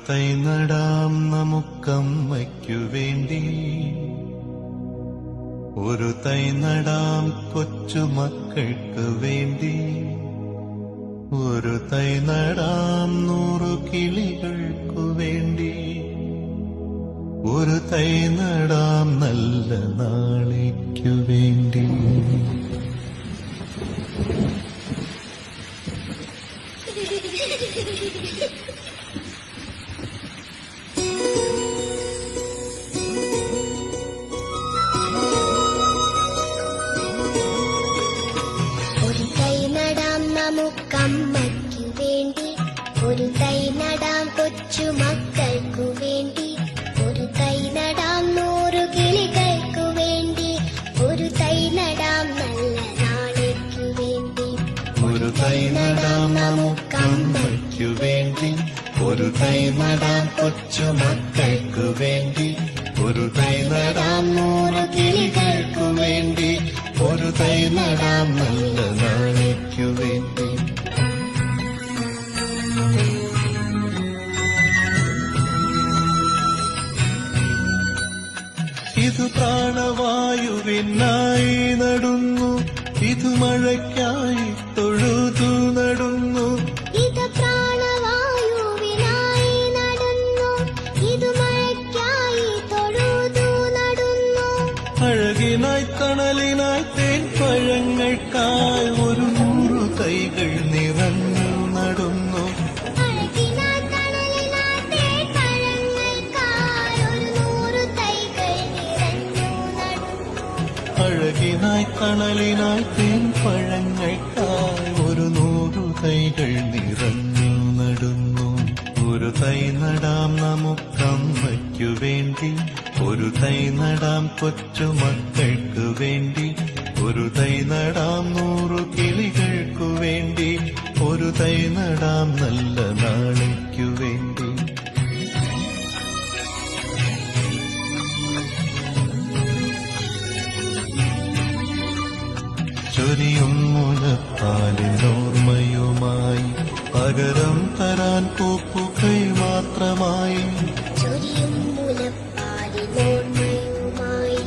തൈ നടാം നമുക്കമ്മയ്ക്കു വേണ്ടി, ഒരു തൈ നടാം കൊച്ചുമക്കൾക്ക് വേണ്ടി, ഒരു തൈ നടാം 100 കിളികൾക്കു വേണ്ടി, ഒരു തൈ നടാം നല്ല നാളേക്കു വേണ്ടി. ഒരു തൈ നടാം നമുക്കമ്മയ്ക്കു വേണ്ടി, ഒരു തൈ നടാം കൊച്ചുമക്കൾക്കു വേണ്ടി, ഒരു തൈ നടാം 100 കിളികൾക്കു വേണ്ടി, ഒരു തൈ നടാം നല്ല നാളേക്കു വേണ്ടി. ഒരു തൈ നടാം നമുക്കമ്മയ്ക്കു വേണ്ടി, ഒരു തൈ നടാം കൊച്ചുമക്കൾക്കു വേണ്ടി, ഒരു തൈ നടാം 100 കിളികൾക്കു വേണ്ടി, ഒരു തൈ നടാം നല്ല നാളേക്കു വേണ്ടി. ഇത് പ്രാണവായുവിനായി നടുന്നു, ഇത് മഴയ്ക്കായി തൊഴുതു നടുന്നു, ഇത് പ്രാണവായുവിനായി നടുന്നു, ഇത് മഴയ്ക്കായി തൊഴുതു നടുന്നു. അഴകിനായി തണലിനായി തേൻ പഴങ്ങൾക്കായി 100 തൈകൾ നിറഞ്ഞു നടുന്നു, അഴകിനായി തണലിനായി തേൻ പഴങ്ങൾക്കായി 100 തൈകൾ നിറഞ്ഞു നടുന്നു. അഴകിനായി തണലിനായി തേൻ പഴങ്ങൾക്കായി 100 തൈകൾ നിറഞ്ഞു നടുന്നു. ഒരു തൈ നടാം നമുക്കമ്മയ്ക്കു വേണ്ടി, ഒരു തൈ നടാം കൊച്ചുമക്കൾക്കു വേണ്ടി, ഒരു തൈ നടാം 100 കിളികൾക്കു വേണ്ടി, ഒരു തൈ നടാം നല്ല നാളേക്കു വേണ്ടി. ചൊരിയും മുലപ്പാലിനോർമ്മയുമായി പകരം തരാൻ പൂപ്പുകൈ മാത്രമായി, ചൊരിയും മുലപ്പാലിനോർമ്മയുമായി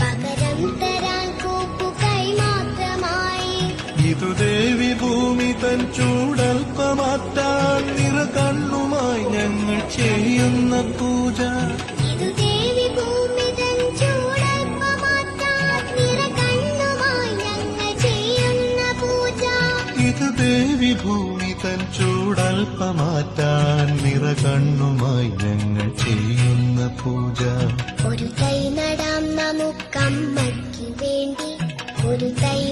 പകരം തരാൻ കൂപ്പുകൈ മാത്രമായി. ഇതു ദേവി ഭൂമി തൻ ചൂടൽപ്പമാറ്റാൻ നിറകണ്ണുമായി ഞങ്ങൾ ചെയ്യുന്ന പൂജ, ഇതു ദേവി ഭൂമി തൻ ചൂടൽപ്പമാറ്റാൻ നിറകണ്ണുമായി ഞങ്ങൾ ചെയ്യുന്ന പൂജ. ഇത് ദേവി ഭൂമി തൻ ചൂടൽപ്പമാറ്റാൻ നിറകണ്ണുമായി ഞങ്ങൾ ചെയ്യുന്ന പൂജ. ഒരു തൈ നടാം നമുക്കമ്മയ്ക്കു വേണ്ടി, ഒരു തൈ